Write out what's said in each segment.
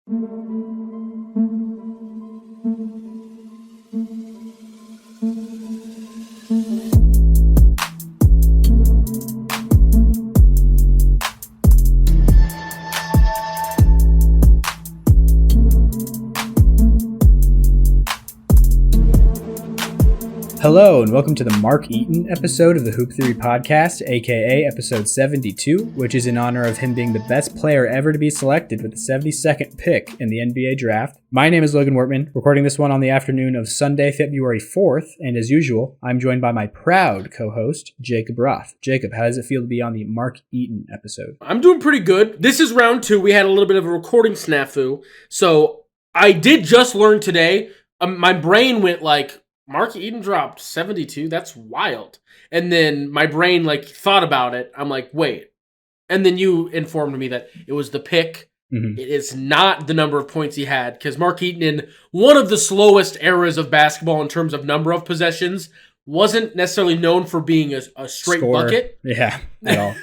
Hello, and welcome to the Mark Eaton episode of the Hoop Theory Podcast, aka episode 72, which is in honor of him being the best player ever to be selected with the 72nd pick in the NBA draft. My name is Logan Wortman, recording this one on the afternoon of Sunday, February 4th, and as usual, I'm joined by my proud co-host, Jacob Roth. Jacob, how does it feel to be on the Mark Eaton episode? I'm doing pretty good. This is round 2. We had a little bit of a recording snafu, so I did just learn today. My brain went like, Mark Eaton dropped 72? That's wild. And then my brain thought about it. I'm like, wait. And then you informed me that it was the pick. Mm-hmm. It is not the number of points he had, because Mark Eaton, in one of the slowest eras of basketball in terms of number of possessions, wasn't necessarily known for being a straight bucket. Yeah, at all.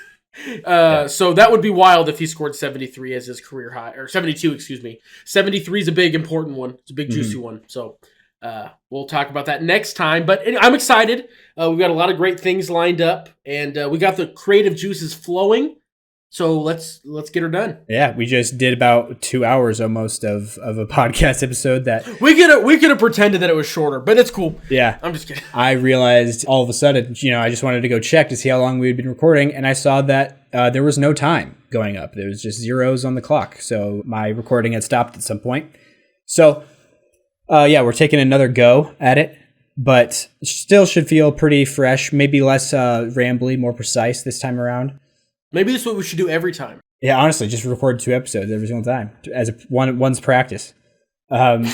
So that would be wild if he scored 73 as his career high, or 72, excuse me. 73 is a big, important one. It's a big, juicy one. So we'll talk about that next time, but I'm excited. We've got a lot of great things lined up, and we got the creative juices flowing. So let's get her done. Yeah, we just did about 2 hours almost of a podcast episode that we could have pretended that it was shorter, but it's cool. Yeah, I'm just kidding. I realized all of a sudden, I just wanted to go check to see how long we had been recording, and I saw that there was no time going up. There was just zeros on the clock, so my recording had stopped at some point. So. We're taking another go at it, but still should feel pretty fresh, maybe less rambly, more precise this time around. Maybe this is what we should do every time. Yeah, honestly, just record 2 episodes every single time as one's practice. But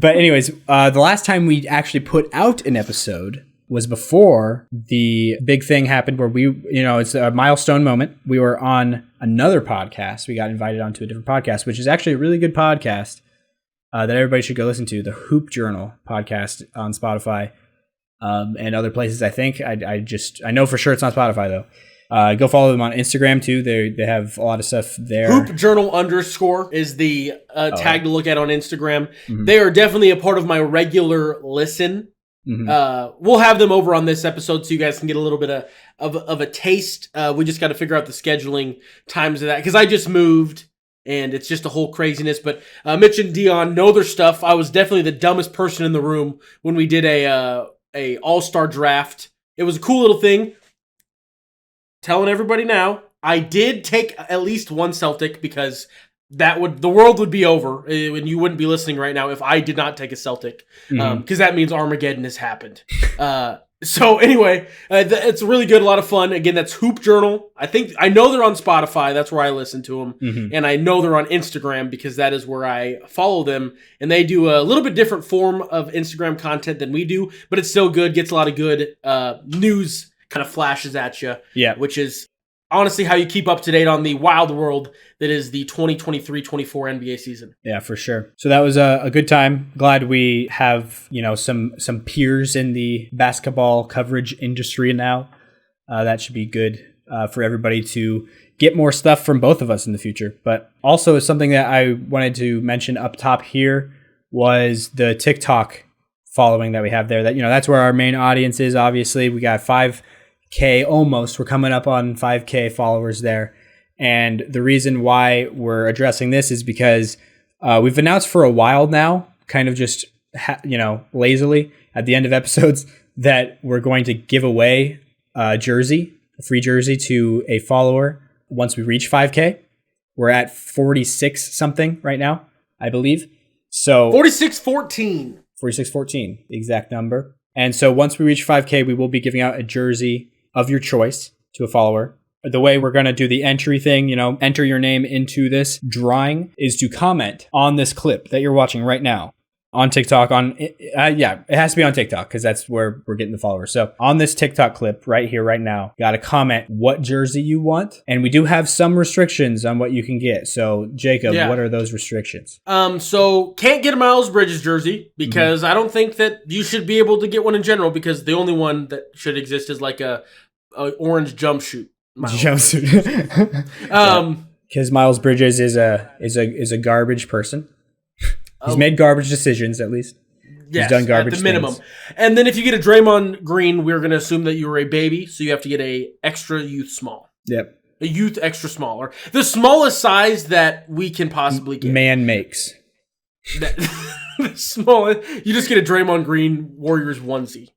anyways, the last time we actually put out an episode was before the big thing happened where it's a milestone moment. We were on another podcast. We got invited onto a different podcast, which is actually a really good podcast. That everybody should go listen to, the Hoop Journal podcast on Spotify and other places. I think I know for sure it's on Spotify though. Go follow them on Instagram too. They have a lot of stuff there. Hoop Journal _ is the tag to look at on Instagram. Mm-hmm. They are definitely a part of my regular listen. Mm-hmm. We'll have them over on this episode so you guys can get a little bit of a taste. We just got to figure out the scheduling times of that, because I just moved. And it's just a whole craziness. But Mitch and Dion know their stuff. I was definitely the dumbest person in the room when we did a all-star draft. It was a cool little thing. Telling everybody now, I did take at least one Celtic, because the world would be over and you wouldn't be listening right now if I did not take a Celtic, because that means Armageddon has happened. So anyway, it's really good, a lot of fun. Again, that's Hoop Journal. I know they're on Spotify. That's where I listen to them. Mm-hmm. And I know they're on Instagram, because that is where I follow them. And they do a little bit different form of Instagram content than we do, but it's still good. Gets a lot of good news kind of flashes at you. Yeah. Which is honestly how you keep up to date on the wild world that is the 2023-24 NBA season. Yeah, for sure. So that was a good time. Glad we have, some peers in the basketball coverage industry now. That should be good for everybody to get more stuff from both of us in the future. But also something that I wanted to mention up top here was the TikTok following that we have there. That, that's where our main audience is. Obviously, we got 5K almost. We're coming up on 5K followers there. And the reason why we're addressing this is because we've announced for a while now, kind of just, lazily at the end of episodes, that we're going to give away a free jersey to a follower once we reach 5K. We're at 46 something right now, I believe. So 4614. 4614, the exact number. And so once we reach 5K, we will be giving out a jersey of your choice to a follower. The way we're going to do the entry thing, enter your name into this drawing, is to comment on this clip that you're watching right now on TikTok. It has to be on TikTok, because that's where we're getting the followers. So on this TikTok clip right here, right now, got to comment what jersey you want. And we do have some restrictions on what you can get. So Jacob, What are those restrictions? So can't get a Miles Bridges jersey, because I don't think that you should be able to get one in general, because the only one that should exist is like a orange jumpsuit. Jumpsuit. Because Miles Bridges is a garbage person. He's made garbage decisions, at least. Yes, he's done garbage at the minimum. things. And then if you get a Draymond Green, we're going to assume that you were a baby, so you have to get a extra youth small. Yep. A youth extra small, or the smallest size that we can possibly get. Man makes. The smallest. You just get a Draymond Green Warriors onesie.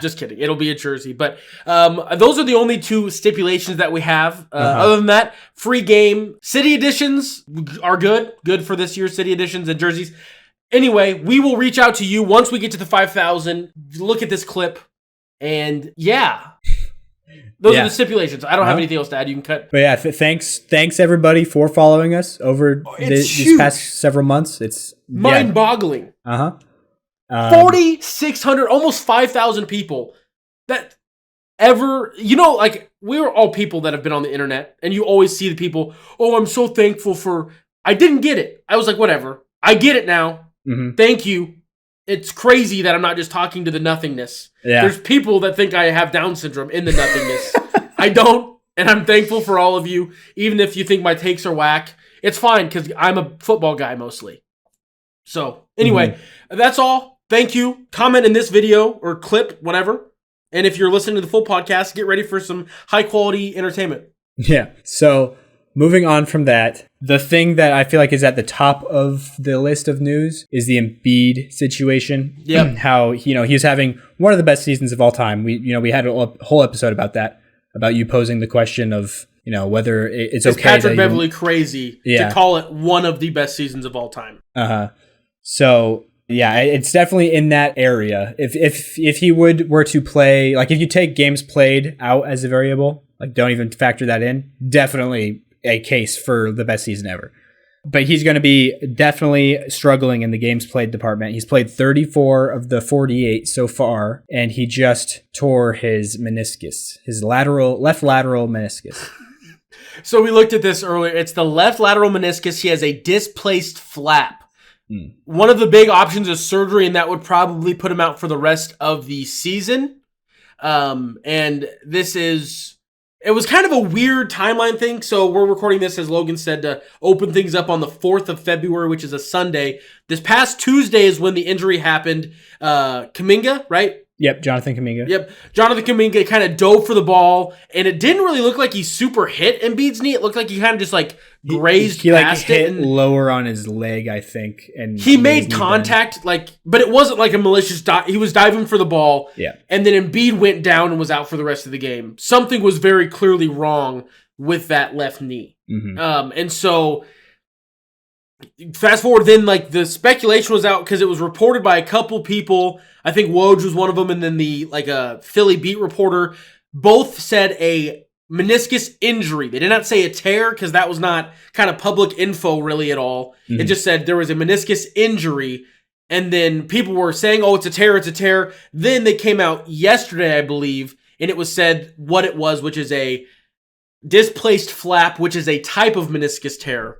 Just kidding. It'll be a jersey. But those are the only two stipulations that we have. Other than that, free game. City editions are good. Good for this year's city editions and jerseys. Anyway, we will reach out to you once we get to the 5,000. Look at this clip. And yeah. Those are the stipulations. I don't have anything else to add. You can cut. But yeah, thanks everybody for following us over these past several months. It's mind-boggling. 4,600, almost 5,000 people that ever, we're all people that have been on the internet, and you always see the people, I'm so thankful for, I didn't get it. I was like, whatever. I get it now. Mm-hmm. Thank you. It's crazy that I'm not just talking to the nothingness. Yeah. There's people that think I have Down syndrome in the nothingness. I don't, and I'm thankful for all of you. Even if you think my takes are whack, it's fine because I'm a football guy mostly. So anyway, that's all. Thank you. Comment in this video or clip, whatever. And if you're listening to the full podcast, get ready for some high quality entertainment. Yeah. So moving on from that, the thing that I feel like is at the top of the list of news is the Embiid situation. Yeah. How, he's having one of the best seasons of all time. We had a whole episode about that, about you posing the question of, whether it's okay. Patrick Beverley crazy to call it one of the best seasons of all time. So yeah, it's definitely in that area. If he were to play, like if you take games played out as a variable, like don't even factor that in, definitely a case for the best season ever. But he's going to be definitely struggling in the games played department. He's played 34 of the 48 so far, and he just tore his meniscus, his left lateral meniscus. So we looked at this earlier. It's the left lateral meniscus. He has a displaced flap. One of the big options is surgery, and that would probably put him out for the rest of the season. And it was kind of a weird timeline thing. So we're recording this, as Logan said, to open things up on the 4th of February, which is a Sunday. This past Tuesday is when the injury happened. Kuminga, right? Yep, Jonathan Kuminga. Yep, Jonathan Kuminga kind of dove for the ball, and it didn't really look like he super hit Embiid's knee. It looked like he kind of just grazed past hit it. Lower on his leg, I think. And he made contact, but it wasn't like a malicious dive. He was diving for the ball, and then Embiid went down and was out for the rest of the game. Something was very clearly wrong with that left knee. And so fast forward, then the speculation was out because it was reported by a couple people. I think Woj was one of them, and then the Philly beat reporter both said a meniscus injury. They did not say a tear because that was not kind of public info really at all. It just said there was a meniscus injury, and then people were saying, "Oh, it's a tear, it's a tear." Then they came out yesterday, I believe, and it was said what it was, which is a displaced flap, which is a type of meniscus tear.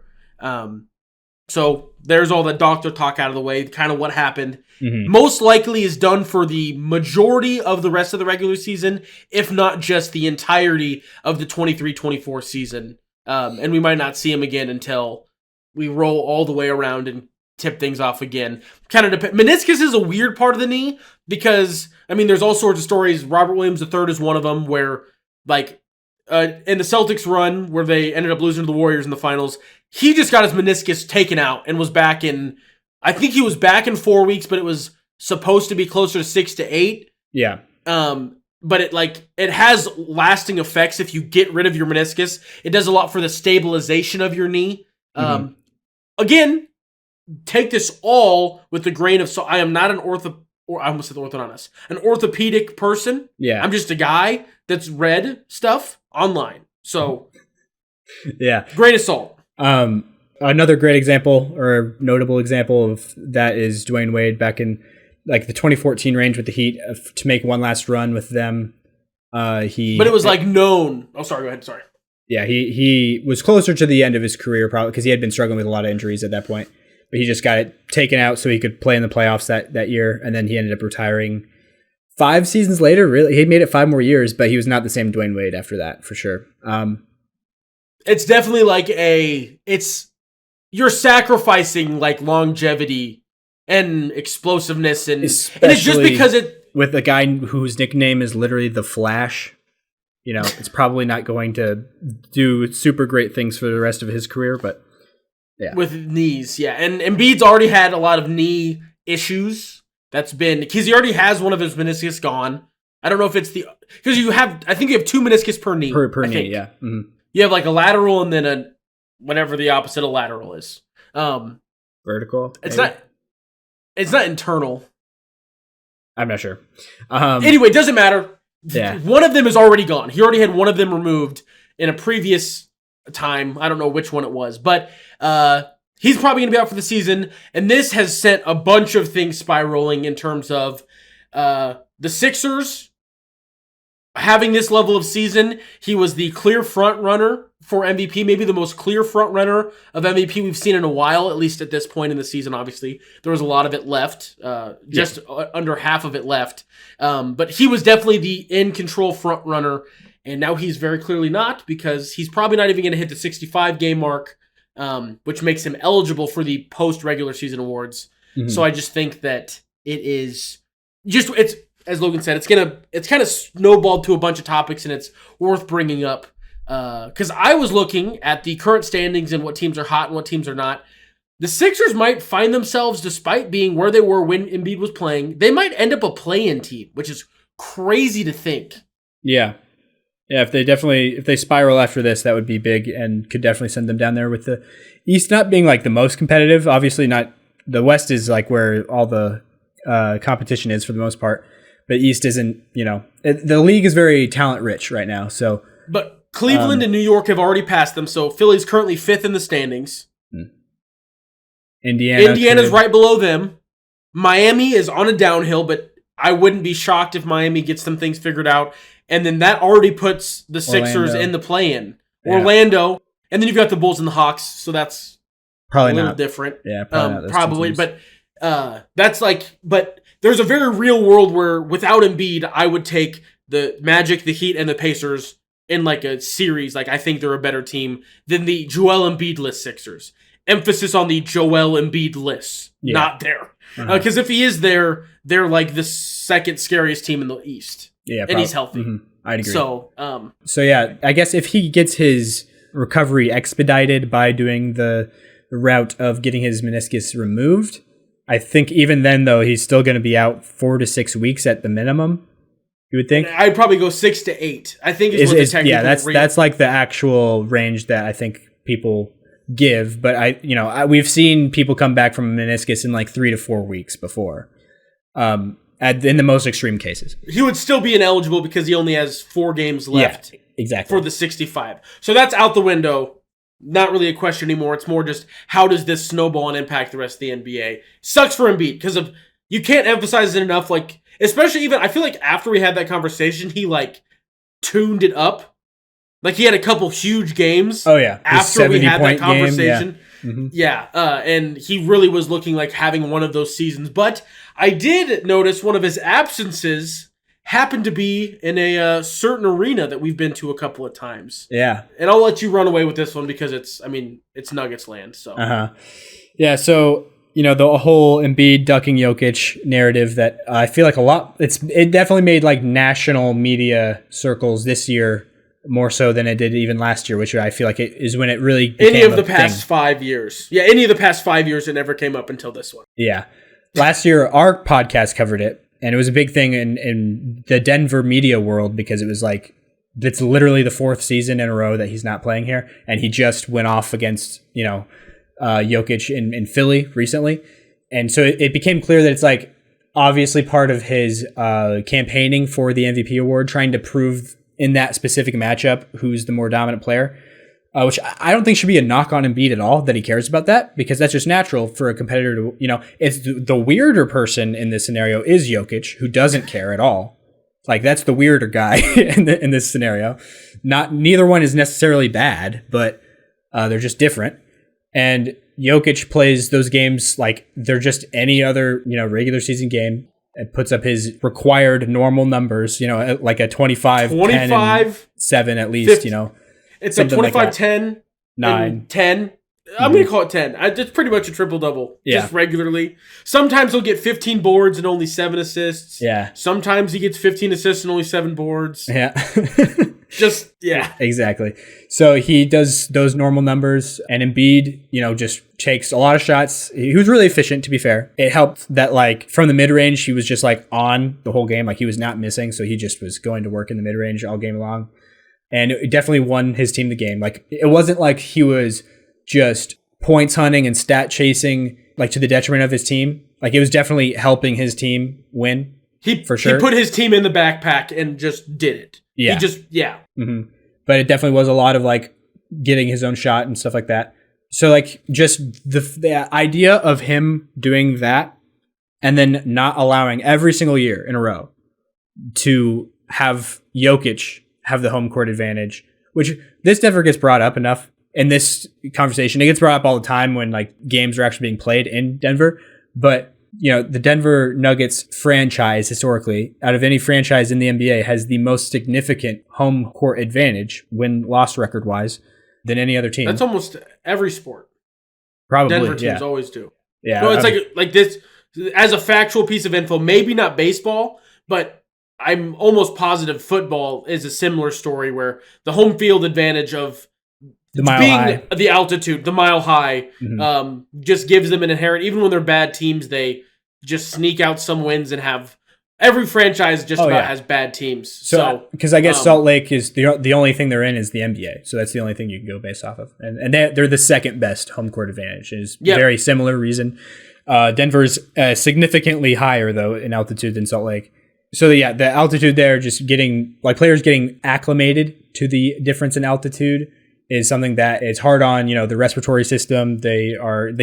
So there's all the doctor talk out of the way, kind of what happened. Most likely is done for the majority of the rest of the regular season, if not just the entirety of the 23-24 season. And we might not see him again until we roll all the way around and tip things off again. Kind of depends. Meniscus is a weird part of the knee because, there's all sorts of stories. Robert Williams III is one of them where, in the Celtics run where they ended up losing to the Warriors in the finals, he just got his meniscus taken out and was back in, I think he was back in 4 weeks, but it was supposed to be closer to 6 to 8. Yeah. But it has lasting effects if you get rid of your meniscus. It does a lot for the stabilization of your knee. Again, take this all with a grain of salt. I am not an an orthopedic person. Yeah. I'm just a guy that's read stuff online. So, yeah. Grain of salt. Another great example or notable example of that is Dwayne Wade back in the 2014 range with the Heat to make one last run with them. But it was known. Oh, sorry. Go ahead. Sorry. Yeah, he was closer to the end of his career probably because he had been struggling with a lot of injuries at that point. But he just got it taken out so he could play in the playoffs that year, and then he ended up retiring 5 seasons later. Really, he made it 5 more years, but he was not the same Dwayne Wade after that for sure. it's definitely like you're sacrificing like longevity and explosiveness and it's just because with a guy whose nickname is literally the Flash, it's probably not going to do super great things for the rest of his career, but yeah. With knees, yeah. And Embiid's already had a lot of knee issues. Because he already has one of his meniscus gone. I don't know if it's because I think you have 2 meniscus per knee. Per knee, yeah. Mm-hmm. You have like a lateral and then whatever the opposite of lateral is. Vertical? It's not internal. I'm not sure. Anyway, it doesn't matter. Yeah. One of them is already gone. He already had one of them removed in a previous time. I don't know which one it was, but he's probably going to be out for the season. And this has sent a bunch of things spiraling in terms of the Sixers having this level of season. He was the clear front runner for MVP, maybe the most clear front runner of MVP we've seen in a while, at least at this point in the season. Obviously, there was a lot of it left, under half of it left. But he was definitely the in-control front runner, and now he's very clearly not, because he's probably not even going to hit the 65 game mark, which makes him eligible for the post-regular season awards. Mm-hmm. So I just think that it's as Logan said, it's kind of snowballed to a bunch of topics, and it's worth bringing up. Because I was looking at the current standings and what teams are hot and what teams are not. The Sixers might find themselves, despite being where they were when Embiid was playing, they might end up a play-in team, which is crazy to think. Yeah. Yeah, if they spiral after this, that would be big and could definitely send them down there, with the East not being like the most competitive. Obviously not. The West is like where all the competition is for the most part. But East isn't, the league is very talent rich right now. So, but Cleveland and New York have already passed them. So Philly's currently 5th in the standings. Indiana's right below them. Miami is on a downhill, but I wouldn't be shocked if Miami gets some things figured out. And then that already puts the Sixers in the play-in. Yeah. Orlando, and then you've got the Bulls and the Hawks. So that's probably a little not different. Yeah, probably. But that's like, but there's a very real world where without Embiid, I would take the Magic, the Heat, and the Pacers in like a series. Like, I think they're a better team than the Joel Embiid-less Sixers. Emphasis on the Joel Embiid-less, not there. Because if he is there, they're like the second scariest team in the East. Yeah, and he's healthy. Mm-hmm. I'd agree. So yeah, I guess if he gets his recovery expedited by doing the route of getting his meniscus removed, I think even then, though, he's still going to be out 4 to 6 weeks at the minimum. You would think? I'd probably go 6 to 8. I think is what the technical. Yeah, that's like the actual range that I think people give. But we've seen people come back from a meniscus in like 3 to 4 weeks before. In the most extreme cases, he would still be ineligible because he only has 4 games left. Yeah, exactly. For the 65. So that's out the window. Not really a question anymore. It's more just how does this snowball and impact the rest of the NBA? Sucks for Embiid because you can't emphasize it enough. Like, especially even I feel like after we had that conversation, he like tuned it up. Like he had a couple huge games. Oh yeah, after we had that conversation. Game, and he really was looking like having one of those seasons. But I did notice one of his absences happened to be in a certain arena that we've been to a couple of times. Yeah. And I'll let you run away with this one because it's Nuggets land. So. Yeah, so, the whole Embiid ducking Jokić narrative that I feel like it definitely made like national media circles this year more so than it did even last year, which I feel like it is when it really became any of the past 5 years. Yeah, any of the past 5 years it never came up until this one. Yeah. Last year, our podcast covered it. And it was a big thing in the Denver media world because it was like, it's literally the 4th season in a row that he's not playing here. And he just went off against, Jokić in Philly recently. And so it became clear that it's like obviously part of his campaigning for the MVP award, trying to prove in that specific matchup who's the more dominant player. Which I don't think should be a knock on Embiid at all that he cares about that, because that's just natural for a competitor to, it's the weirder person in this scenario is Jokić, who doesn't care at all. Like that's the weirder guy in this scenario. Neither one is necessarily bad, but they're just different. And Jokić plays those games like they're just any other, regular season game. It puts up his required normal numbers, like a 25, 10, and 7 at least, 50. It's like 25, 10, 9, 10. I'm going to call it 10. It's pretty much a triple-double, just regularly. Sometimes he'll get 15 boards and only 7 assists. Yeah. Sometimes he gets 15 assists and only 7 boards. Yeah. Exactly. So he does those normal numbers, and Embiid, just takes a lot of shots. He was really efficient, to be fair. It helped that, like, from the mid-range, he was just, like, on the whole game. Like, he was not missing, so he just was going to work in the mid-range all game long. And it definitely won his team the game. Like, it wasn't like he was just points hunting and stat chasing, like, to the detriment of his team. Like, it was definitely helping his team win. For sure. He put his team in the backpack and just did it. Yeah. Mm-hmm. But it definitely was a lot of, like, getting his own shot and stuff like that. So, like, just the idea of him doing that and then not allowing every single year in a row to have Jokić have the home court advantage, which this never gets brought up enough in this conversation. It gets brought up all the time when, like, games are actually being played in Denver. But, the Denver Nuggets franchise, historically, out of any franchise in the NBA, has the most significant home court advantage, win-loss record-wise, than any other team. That's almost every sport. Probably, Denver teams always do. Yeah. No, it's like this, as a factual piece of info, maybe not baseball, but I'm almost positive football is a similar story where the home field advantage of the altitude, the mile high, just gives them an inherent, even when they're bad teams, they just sneak out some wins and have every franchise just about has bad teams. So, because I guess Salt Lake is the only thing they're in is the NBA. So that's the only thing you can go based off of. And they're the second best home court advantage. It's very similar reason. Denver's significantly higher though in altitude than Salt Lake. So the altitude there, just getting, like, players getting acclimated to the difference in altitude is something that is hard on, the respiratory system. They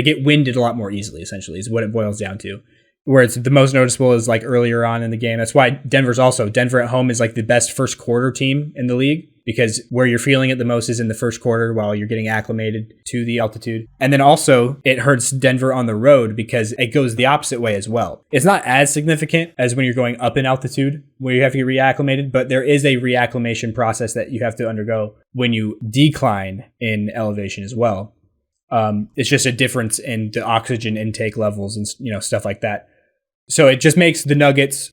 get winded a lot more easily, essentially, is what it boils down to. Where it's the most noticeable is, like, earlier on in the game. That's why Denver at home is, like, the best first quarter team in the league, because where you're feeling it the most is in the first quarter while you're getting acclimated to the altitude. And then also it hurts Denver on the road because it goes the opposite way as well. It's not as significant as when you're going up in altitude where you have to get reacclimated, but there is a reacclimation process that you have to undergo when you decline in elevation as well. It's just a difference in the oxygen intake levels and, stuff like that. So it just makes the Nuggets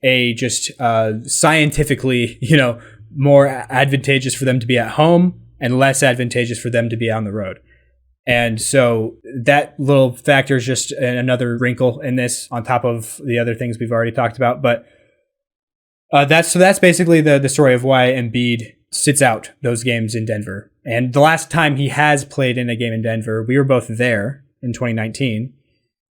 scientifically, more advantageous for them to be at home and less advantageous for them to be on the road. And so that little factor is just another wrinkle in this on top of the other things we've already talked about. But that's basically the story of why Embiid sits out those games in Denver. And the last time he has played in a game in Denver, we were both there in 2019.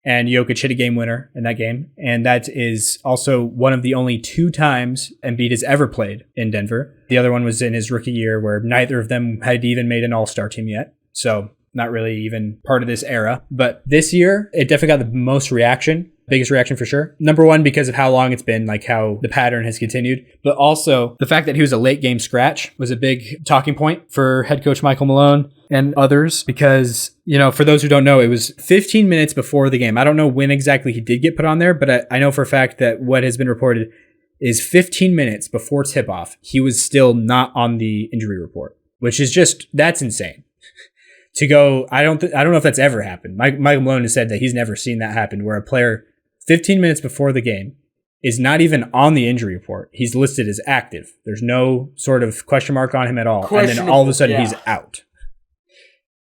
And Jokić hit a game winner in that game. And that is also one of the only 2 times Embiid has ever played in Denver. The other one was in his rookie year where neither of them had even made an all-star team yet. So not really even part of this era. But this year, it definitely got the most reaction. Biggest reaction for sure. Number one, because of how long it's been, like how the pattern has continued. But also the fact that he was a late game scratch was a big talking point for head coach Michael Malone and others, because, for those who don't know, it was 15 minutes before the game. I don't know when exactly he did get put on there, but I know for a fact that what has been reported is 15 minutes before tip-off, he was still not on the injury report, which is that's insane. To go, I don't know if that's ever happened. Michael Malone has said that he's never seen that happen, where a player 15 minutes before the game is not even on the injury report. He's listed as active. There's no sort of question mark on him at all. And then all of a sudden he's out.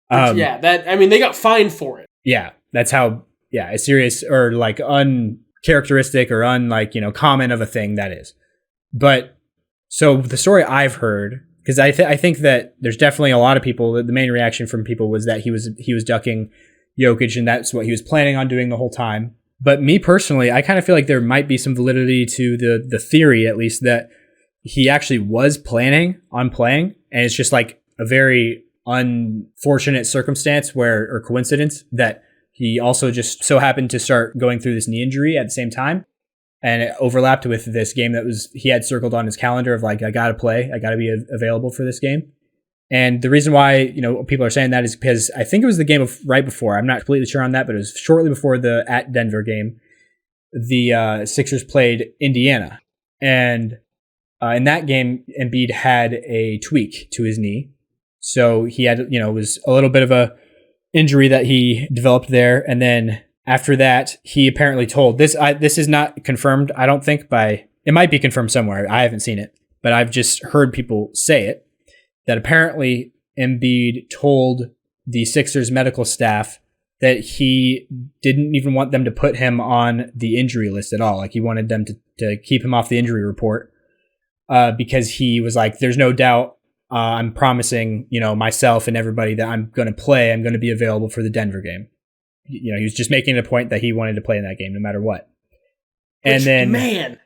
They got fined for it. Yeah, that's how, a serious or like uncharacteristic or common of a thing that is. But so the story I've heard, because I think that there's definitely a lot of people, the main reaction from people was that he was ducking Jokić and that's what he was planning on doing the whole time. But me personally, I kind of feel like there might be some validity to the theory, at least, that he actually was planning on playing. And it's just like a very unfortunate circumstance or coincidence that he also just so happened to start going through this knee injury at the same time. And it overlapped with this game he had circled on his calendar of like, I got to play. I got to be available for this game. And the reason why, people are saying that is because I think it was the game right before. I'm not completely sure on that, but it was shortly before the at Denver game. The Sixers played Indiana. And in that game, Embiid had a tweak to his knee. So he had, it was a little bit of a injury that he developed there. And then after that, he apparently told this is not confirmed, I don't think, it might be confirmed somewhere. I haven't seen it, but I've just heard people say it, that apparently Embiid told the Sixers medical staff that he didn't even want them to put him on the injury list at all. Like, he wanted them to keep him off the injury report because he was like, there's no doubt, I'm promising, myself and everybody that I'm going to play. I'm going to be available for the Denver game. He was just making a point that he wanted to play in that game no matter what. And then, man,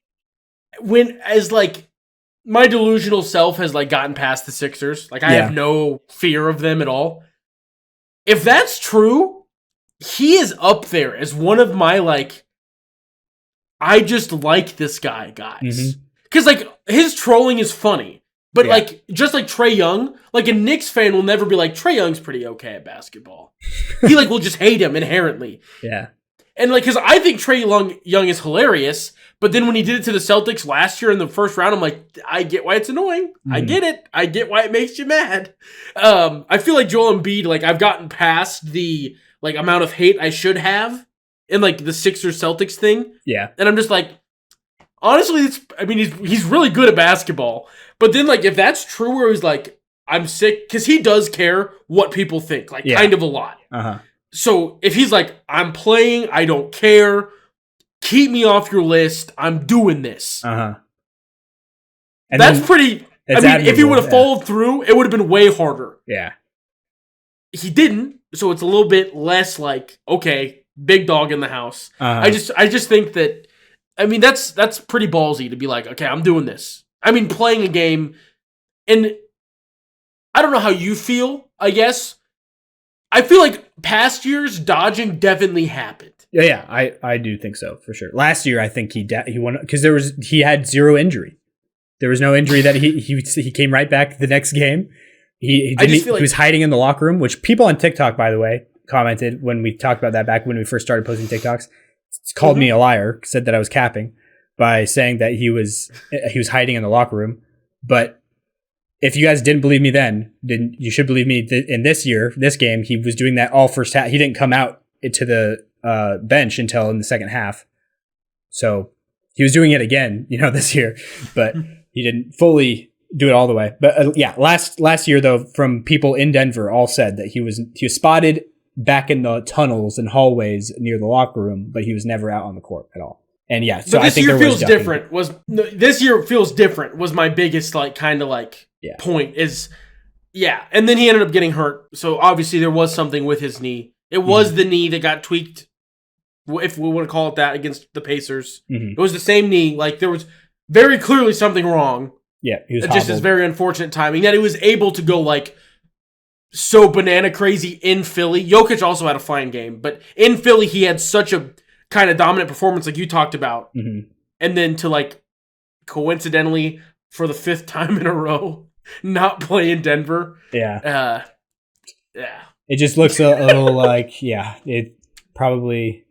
my delusional self has gotten past the Sixers. I have no fear of them at all. If that's true, he is up there as one of my I just like this guy guys. Because his trolling is funny. But just like Trae Young, a Knicks fan will never be like, Trae Young's pretty okay at basketball. He will just hate him inherently. Yeah. And because I think Trae Young is hilarious, but then when he did it to the Celtics last year in the first round, I'm like, I get why it's annoying. I get it. I get why it makes you mad. I feel like Joel Embiid, I've gotten past the amount of hate I should have in the Sixers Celtics thing. Yeah. And I'm just honestly, he's really good at basketball. But then if that's true, where he's I'm sick, because he does care what people think, kind of a lot. Uh-huh. So if he's I'm playing, I don't care, keep me off your list, I'm doing this. Uh-huh. And that's pretty, if he would have followed through, it would have been way harder. Yeah. He didn't, so it's a little bit less okay, big dog in the house. Uh-huh. I just think that, that's pretty ballsy to be okay, I'm doing this. Playing a game, and I don't know how you feel, I guess. I feel past years, dodging definitely happened. Yeah, I do think so, for sure. Last year, I think he won, because he had zero injury. There was no injury that he came right back the next game. He was hiding in the locker room, which people on TikTok, by the way, commented when we talked about that back when we first started posting TikToks. Called me a liar, said that I was capping by saying that he was hiding in the locker room. But if you guys didn't believe me then you should believe me in this game, he was doing that all first half. He didn't come out to the bench until in the second half. So he was doing it again, this year, but he didn't fully do it all the way. But last year though, from people in Denver, all said that he was spotted back in the tunnels and hallways near the locker room, but he was never out on the court at all. And so I think this year feels different was my biggest point is, and then he ended up getting hurt. So obviously there was something with his knee. It was the knee that got tweaked, if we want to call it that, against the Pacers. It was the same knee. There was very clearly something wrong. Yeah, he was just his very unfortunate timing that he was able to go so banana crazy in Philly. Jokić also had a fine game, but in Philly he had such a kind of dominant performance like you talked about. And then to coincidentally for the 5th time in a row not play in Denver. Yeah. It just looks a little it probably.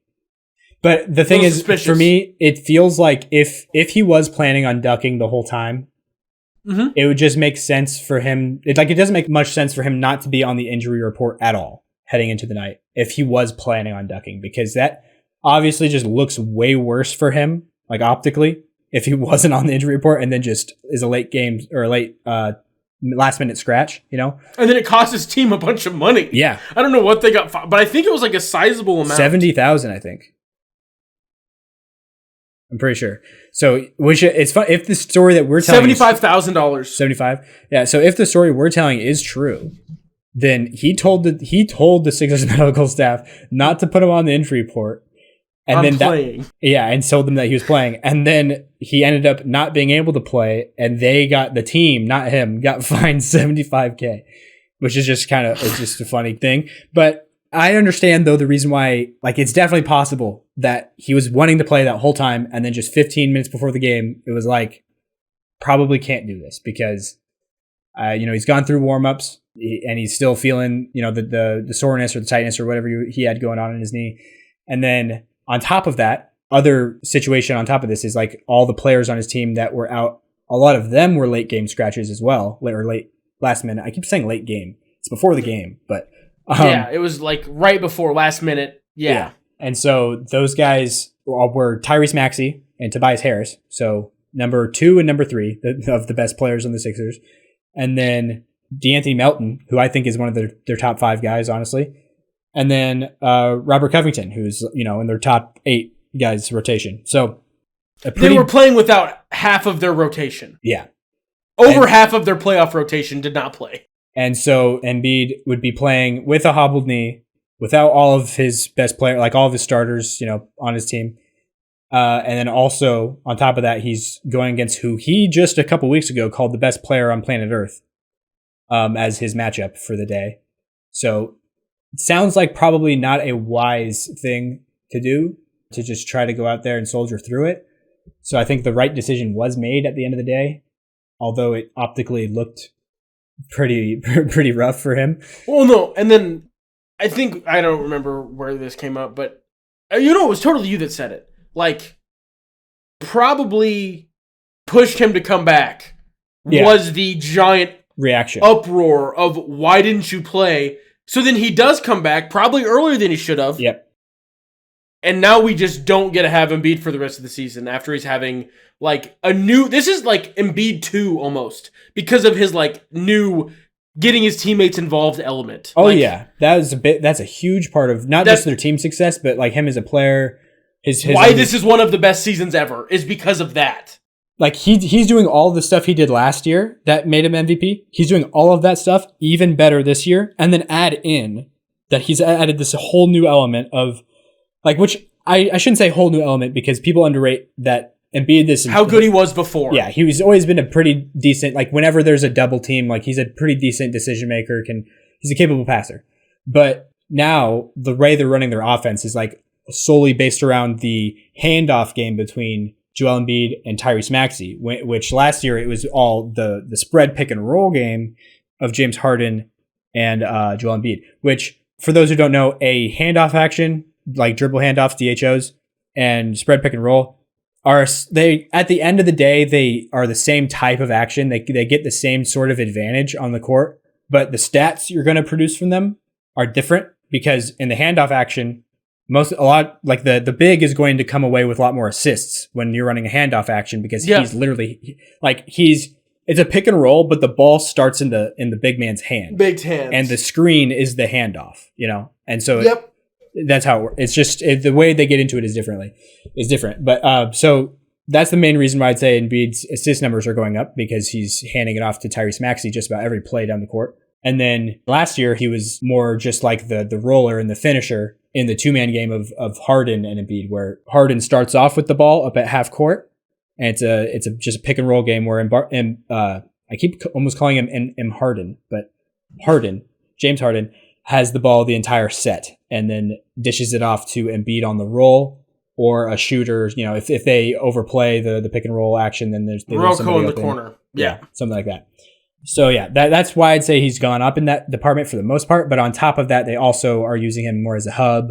But the thing is, suspicious. For me, it feels like if he was planning on ducking the whole time, it would just make sense for him. It doesn't make much sense for him not to be on the injury report at all heading into the night if he was planning on ducking, because that obviously just looks way worse for him, optically, if he wasn't on the injury report and then just is a late game or a late last minute scratch, And then it cost his team a bunch of money. Yeah. I don't know what they got, but I think it was a sizable amount. 70,000, I think. I'm pretty sure. So, which it's fun if the story that we're telling $75,000. 75. Yeah. So if the story we're telling is true, then he told the Sixers medical staff not to put him on the injury report, and and told them that he was playing, and then he ended up not being able to play, and the team, not him, got fined $75,000, which is just it's just a funny thing, but. I understand, though, the reason why, it's definitely possible that he was wanting to play that whole time, and then just 15 minutes before the game, it was probably can't do this because, he's gone through warm-ups, and he's still feeling, the soreness or the tightness or whatever he had going on in his knee. And then on top of that, other situation on top of this is, all the players on his team that were out, a lot of them were late game scratches as well, or late last minute. I keep saying late game. It's before the game, but yeah, it was like right before last minute. Yeah. And so those guys were Tyrese Maxey and Tobias Harris. So number 2 and number 3 of the best players on the Sixers. And then DeAnthony Melton, who I think is one of their top 5 guys, honestly. And then Robert Covington, who's, in their top 8 guys rotation. So they were playing without half of their rotation. Yeah. Half of their playoff rotation did not play. And so Embiid would be playing with a hobbled knee, without all of his best player, like all of his starters, on his team. And then also on top of that, he's going against who he just a couple weeks ago called the best player on planet Earth as his matchup for the day. So it sounds like probably not a wise thing to do, to just try to go out there and soldier through it. So I think the right decision was made at the end of the day, although it optically looked pretty rough for him. Well, no, and then I think, I don't remember where this came up, but it was totally you that said it. Like, probably pushed him to come back was the giant reaction uproar of why didn't you play? So then he does come back, probably earlier than he should have. Yep. And now we just don't get to have Embiid for the rest of the season after he's having like this is like Embiid 2 almost, because of his like new getting his teammates involved element. Oh yeah. That's a huge part of not just their team success, but like him as a player. His why this is one of the best seasons ever is because of that. Like he's doing all the stuff he did last year that made him MVP. He's doing all of that stuff even better this year, and then add in that he's added this whole new element of like, which I shouldn't say whole new element because people underrate that Embiid. How good he was before. Yeah, he's always been a pretty decent, like whenever there's a double team, like he's a pretty decent decision maker. He's a capable passer. But now the way they're running their offense is like solely based around the handoff game between Joel Embiid and Tyrese Maxey, which last year it was all the spread pick and roll game of James Harden and Joel Embiid, which for those who don't know, a handoff action, like dribble handoffs, DHOs, and spread pick and roll they at the end of the day, they are the same type of action. They get the same sort of advantage on the court, but the stats you're going to produce from them are different because in the handoff action, the big is going to come away with a lot more assists when you're running a handoff action because he's literally it's a pick and roll, but the ball starts in the big man's hand. Big hands. And the screen is the handoff, And so that's how it works. It's just the way they get into it is different. But so that's the main reason why I'd say Embiid's assist numbers are going up because he's handing it off to Tyrese Maxey just about every play down the court. And then last year he was more just like the roller and the finisher in the 2-man game of Harden and Embiid, where Harden starts off with the ball up at half court, and it's just a pick and roll game where I keep almost calling him Harden, but James Harden has the ball the entire set and then dishes it off to Embiid on the roll or a shooter. If they overplay the pick and roll action, then there's Rocco in the corner, something like that. So that's why I'd say he's gone up in that department for the most part. But on top of that, they also are using him more as a hub,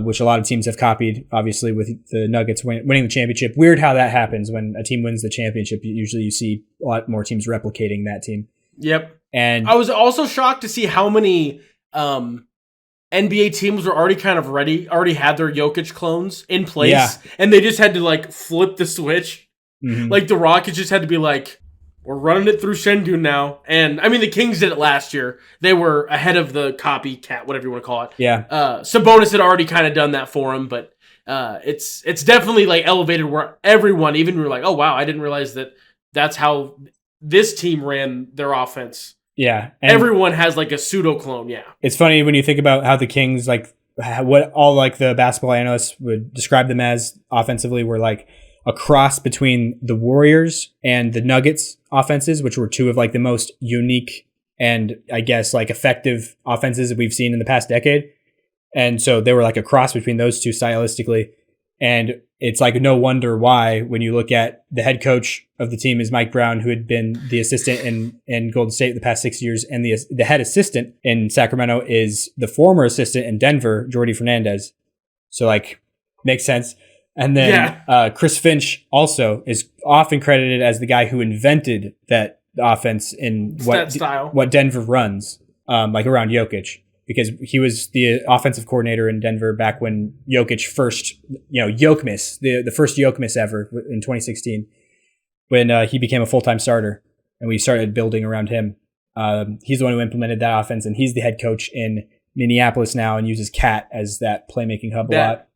which a lot of teams have copied, obviously, with the Nuggets winning the championship. Weird how that happens when a team wins the championship. Usually you see a lot more teams replicating that team. Yep. And I was also shocked to see how many NBA teams were already had their Jokic clones in place, and they just had to like flip the switch. Mm-hmm. Like the Rockets just had to be like, we're running it through Şengün now. And I mean, the Kings did it last year. They were ahead of the copycat, whatever you want to call it. Yeah. Sabonis had already kind of done that for him, but it's definitely like elevated where everyone, even we were like, oh wow, I didn't realize that's how this team ran their offense. Yeah. And everyone has like a pseudo clone. Yeah. It's funny when you think about how the Kings, like what all like the basketball analysts would describe them as offensively were like a cross between the Warriors and the Nuggets offenses, which were two of like the most unique and I guess like effective offenses that we've seen in the past decade. And so they were like a cross between those two stylistically. And it's like no wonder why when you look at the head coach of the team is Mike Brown, who had been the assistant in Golden State the past 6 years. And the head assistant in Sacramento is the former assistant in Denver, Jordi Fernandez. So like makes sense. And then Chris Finch also is often credited as the guy who invented that the offense in style. what Denver runs, like around Jokić, because he was the offensive coordinator in Denver back when Jokić first, Jokić, the first Jokić ever in 2016, when he became a full-time starter and we started building around him. He's the one who implemented that offense, and he's the head coach in Minneapolis now and uses Cat as that playmaking hub a lot.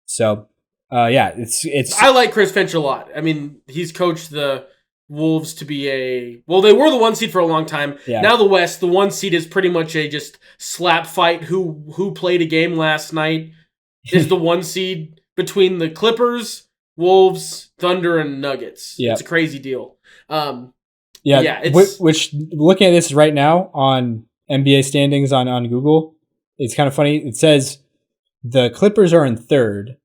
So, it's. I like Chris Finch a lot. I mean, he's coached the Wolves to be they were the 1 seed for a long time. Yeah. Now the West, the 1 seed is pretty much a just slap fight. Who played a game last night is the 1 seed between the Clippers, Wolves, Thunder, and Nuggets. Yeah. It's a crazy deal. Which looking at this right now on NBA standings on Google, it's kind of funny. It says the Clippers are in third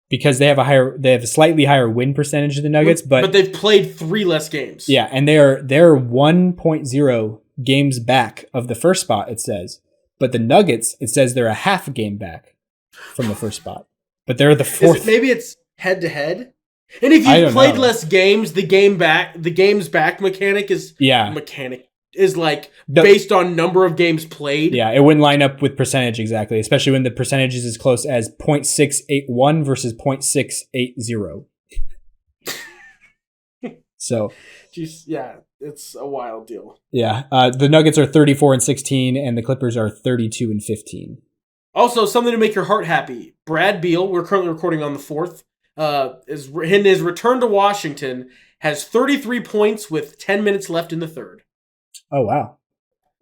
because they have a slightly higher win percentage than the Nuggets, but they've played 3 less games. Yeah, and they're 1.0 games back of the first spot, it says. But the Nuggets, it says they're a half game back from the first spot. But they're the fourth. Maybe it's head to head. And if you played less games, the games back mechanic is based on number of games played. Yeah, it wouldn't line up with percentage exactly, especially when the percentage is as close as 0.681 versus 0.680. So, it's a wild deal. Yeah, the Nuggets are 34-16, and the Clippers are 32-15. Also, something to make your heart happy. Brad Beal, we're currently recording on the 4th. In his return to Washington, has 33 points with 10 minutes left in the third. Oh, wow.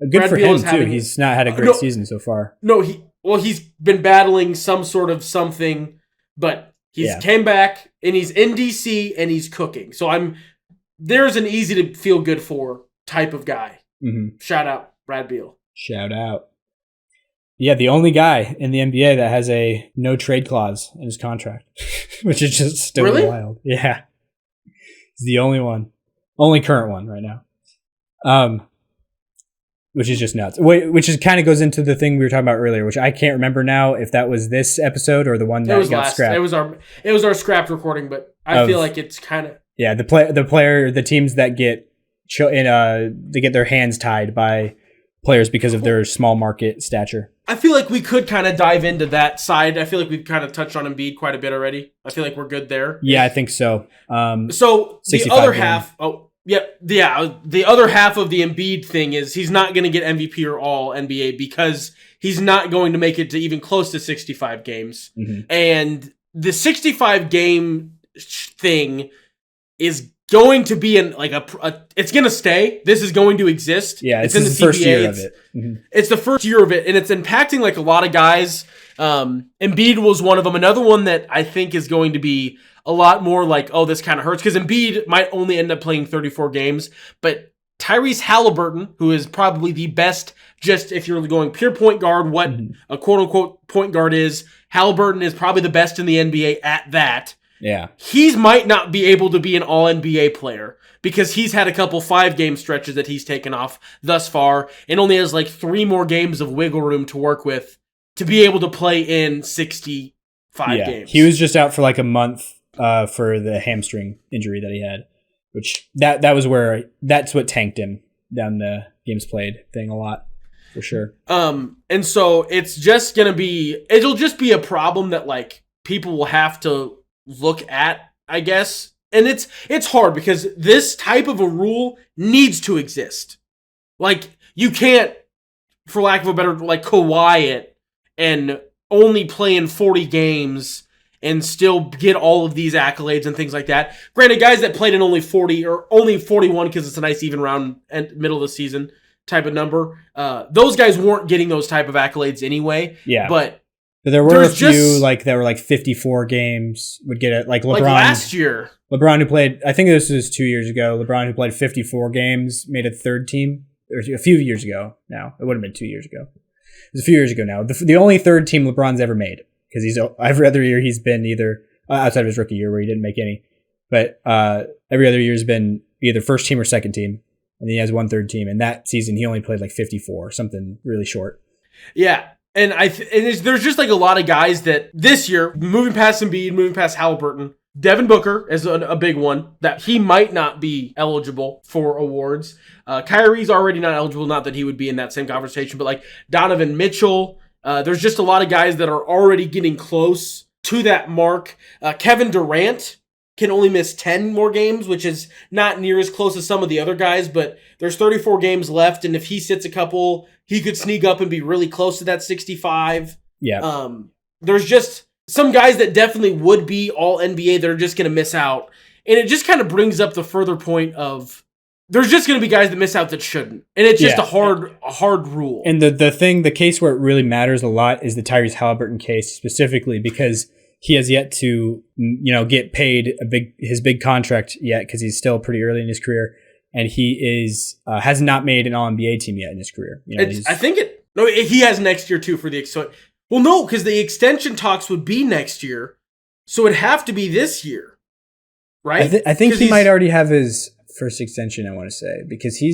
Good Brad for Beal him, too. He's not had a great season so far. No, he's been battling some sort of something, but he's came back, and he's in DC, and he's cooking. So there's an easy to feel good for type of guy. Mm-hmm. Shout out, Brad Beal. Shout out. Yeah, the only guy in the NBA that has a no trade clause in his contract, which is just still wild. Yeah. He's the only one. Only current one right now. Which is just nuts. Which kind of goes into the thing we were talking about earlier, which I can't remember now if that was this episode or the one that got scrapped. It was our scrapped recording, but I feel like it's kind of... Yeah, the teams that get they get their hands tied by players because of their small market stature. I feel like we could kind of dive into that side. I feel like we've kind of touched on Embiid quite a bit already. I feel like we're good there. Yeah, I think so. So the other half, the other half of the Embiid thing is he's not going to get MVP or all NBA because he's not going to make it to even close to 65 games. Mm-hmm. And the 65 game thing is going to be it's going to stay. This is going to exist. Yeah, it's in the first year of it. Mm-hmm. It's the first year of it, and it's impacting like a lot of guys. Embiid was one of them. Another one that I think is going to be a lot more like, oh, this kind of hurts, because Embiid might only end up playing 34 games, but Tyrese Halliburton, who is probably the best, just if you're going pure point guard, what a quote-unquote point guard is, Halliburton is probably the best in the NBA at that. Yeah. He might not be able to be an all-NBA player because he's had a couple 5-game stretches that he's taken off thus far and only has like 3 more games of wiggle room to work with to be able to play in 65 games. He was just out for like a month for the hamstring injury that he had, which that's what tanked him down the games played thing a lot, for sure. And so it'll just be a problem that like people will have to look at, I guess. And it's hard because this type of a rule needs to exist. Like, you can't, for lack of a better, like, Kawhi it and only play in 40 games and still get all of these accolades and things like that. Granted, guys that played in only 40 or only 41 because it's a nice even round and middle of the season type of number, those guys weren't getting those type of accolades anyway. Yeah. But there were a few that were like 54 games would get it. Like LeBron. Like last year. LeBron, who played, I think this was 2 years ago. LeBron, who played 54 games, made a third team. Or a few years ago now. It would have been 2 years ago. It was a few years ago now. The only third team LeBron's ever made. Because every other year he's been either, outside of his rookie year where he didn't make any. But every other year has been either first team or second team. And then he has one third team. And that season he only played like 54, something really short. Yeah. And there's just like a lot of guys that this year, moving past Embiid, moving past Halliburton, Devin Booker is a big one that he might not be eligible for awards. Kyrie's already not eligible, not that he would be in that same conversation, but like Donovan Mitchell, there's just a lot of guys that are already getting close to that mark. Kevin Durant can only miss 10 more games, which is not near as close as some of the other guys, but there's 34 games left, and if he sits a couple, he could sneak up and be really close to that 65. Yeah. There's just some guys that definitely would be all NBA that are just going to miss out. And it just kind of brings up the further point of there's just going to be guys that miss out that shouldn't. And it's just a hard rule. And the case where it really matters a lot is the Tyrese Halliburton case specifically because he has yet to, get paid his big contract yet because he's still pretty early in his career. And he has not made an All-NBA team yet in his career. He has next year too for the well, no, because the extension talks would be next year, so it'd have to be this year, right? I think he might already have his first extension. I want to say because he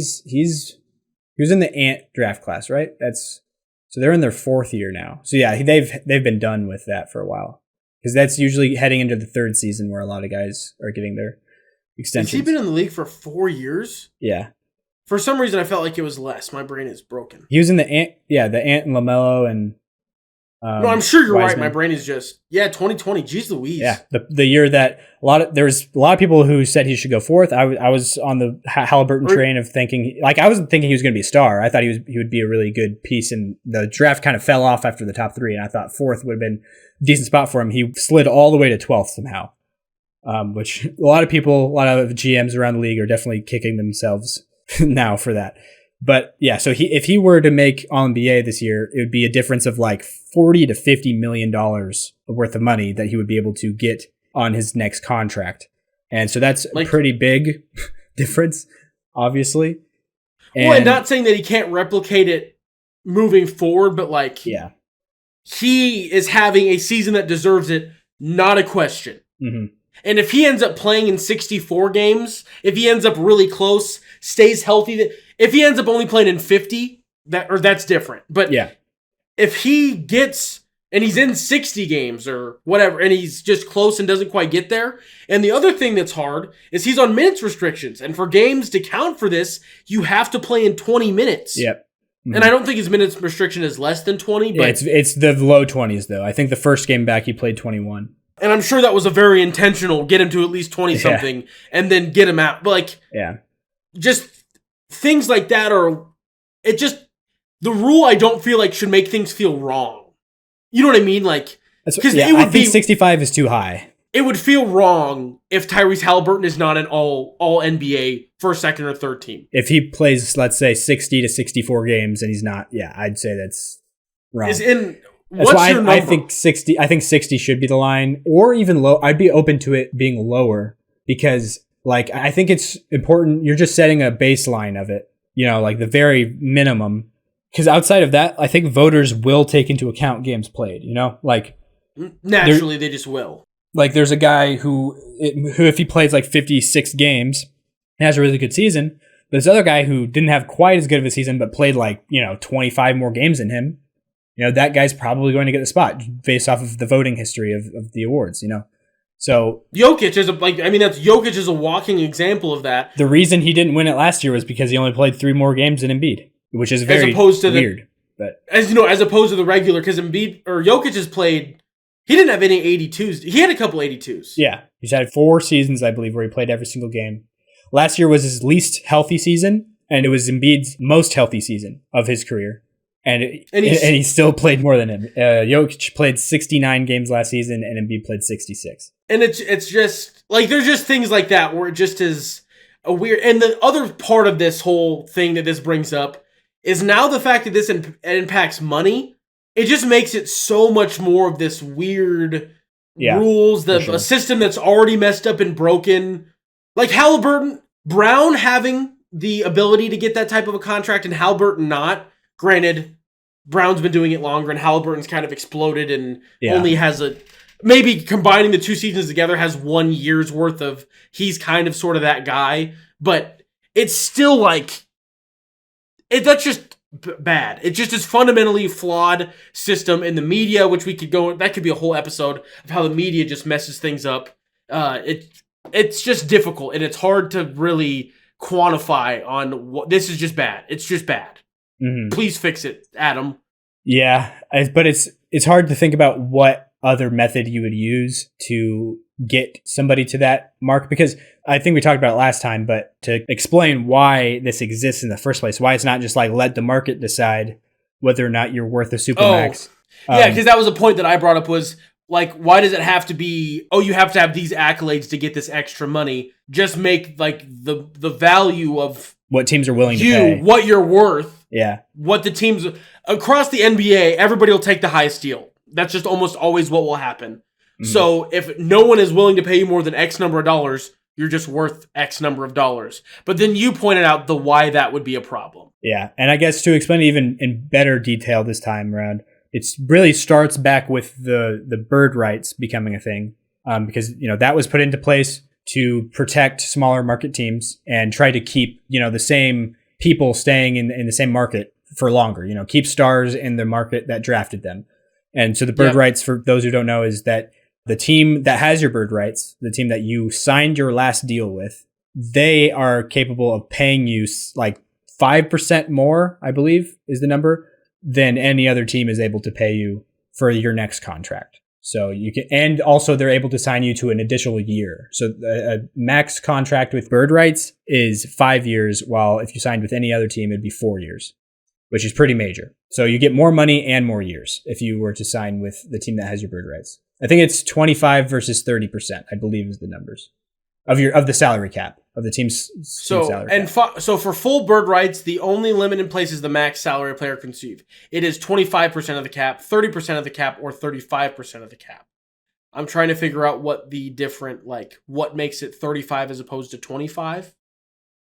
was in the Ant draft class, right? So they're in their 4th year now. So yeah, they've been done with that for a while because that's usually heading into the 3rd season where a lot of guys are getting their extensions. Has he been in the league for 4 years? Yeah. For some reason, I felt like it was less. My brain is broken. He was in the Ant and LaMelo and. No, I'm sure you're Wiseman. right. My brain is just 2020. Jeez Louise. Yeah, the year that there's a lot of people who said he should go 4th. I was on the Halliburton train of thinking I wasn't thinking he was going to be a star. I thought he would be a really good piece, and the draft kind of fell off after the top 3, and I thought 4th would have been a decent spot for him. He slid all the way to 12th somehow, which a lot of GMs around the league are definitely kicking themselves now for that. But yeah, so if he were to make All-NBA this year, it would be a difference of like $40 to $50 million worth of money that he would be able to get on his next contract. And so that's a pretty big difference, obviously. And not saying that he can't replicate it moving forward, but he is having a season that deserves it, not a question. Mm-hmm. And if he ends up playing in 64 games, if he ends up really close, stays healthy, if he ends up only playing in 50, that's different. But if he gets, and he's in 60 games or whatever, and he's just close and doesn't quite get there. And the other thing that's hard is he's on minutes restrictions. And for games to count for this, you have to play in 20 minutes. Yep. Mm-hmm. And I don't think his minutes restriction is less than 20. But it's the low 20s, though. I think the first game back, he pplayed 21. And I'm sure that was a very intentional, get him to at least 20-something, and then get him out. But just things like that the rule I don't feel like should make things feel wrong. You know what I mean? Like, because I think 65 is too high. It would feel wrong if Tyrese Halliburton is not an all NBA first, second, or third team. If he plays, let's say, 60 to 64 games and he's not, I'd say that's wrong. What's your number? I think 60. I think 60 should be the line, or even low. I'd be open to it being lower because, I think it's important. You're just setting a baseline of it, like the very minimum. Because outside of that, I think voters will take into account games played. Naturally, they just will. There's a guy who if he plays 56 games, he has a really good season. But this other guy who didn't have quite as good of a season, but played 25 more games than him. That guy's probably going to get the spot based off of the voting history of the awards, So Jokić is Jokić is a walking example of that. The reason he didn't win it last year was because he only played 3 more games than Embiid, which is very weird. As opposed to the regular, because Jokić has played, he didn't have any 82s. He had a couple 82s. Yeah. He's had 4 seasons, I believe, where he played every single game. Last year was his least healthy season, and it was Embiid's most healthy season of his career. And he still played more than him. Jokić played 69 games last season, and Embiid played 66. And it's just there's just things like that where it just is a weird. And the other part of this whole thing that this brings up is now the fact that this impacts money. It just makes it so much more of this weird rules, a system that's already messed up and broken. Like Halliburton, Brown having the ability to get that type of a contract, and Halliburton not. Granted, Brown's been doing it longer, and Halliburton's kind of exploded and only has maybe combining the 2 seasons together has 1 year's worth of, he's kind of sort of that guy, but it's still that's just bad. It just is fundamentally flawed system in the media, which that could be a whole episode of how the media just messes things up. It's just difficult, and it's hard to really quantify on what this is. Just bad. It's just bad. Mm-hmm. Please fix it, Adam. Yeah, but it's hard to think about what other method you would use to get somebody to that mark, because I think we talked about it last time, but to explain why this exists in the first place, why it's not just like let the market decide whether or not you're worth a supermax. Yeah, because that was a point that I brought up, was like, why does it have to be, you have to have these accolades to get this extra money? Just make like the value of what teams are willing to pay, what you're worth. Yeah. What the teams across the NBA, everybody will take the highest deal. That's just almost always what will happen. Mm-hmm. So if no one is willing to pay you more than X number of dollars, you're just worth X number of dollars. But then you pointed out the why that would be a problem. Yeah. And I guess to explain it even in better detail this time around, it really starts back with the bird rights becoming a thing, because that was put into place to protect smaller market teams and try to keep the same people staying in the same market for longer. Keep stars in the market that drafted them. And so the bird rights, for those who don't know, is that the team that has your bird rights, the team that you signed your last deal with, they are capable of paying you like 5% more, I believe is the number, than any other team is able to pay you for your next contract. So you can, and also they're able to sign you to an additional year. So a max contract with bird rights is 5 years, while if you signed with any other team, it'd be 4 years, which is pretty major. So you get more money and more years if you were to sign with the team that has your bird rights. I think it's 25 versus 30%, I believe is the numbers of the salary cap of the team's salary cap. So for full bird rights, the only limit in place is the max salary a player can receive. It is 25% of the cap, 30% of the cap, or 35% of the cap. I'm trying to figure out what the different, what makes it 35 as opposed to 25.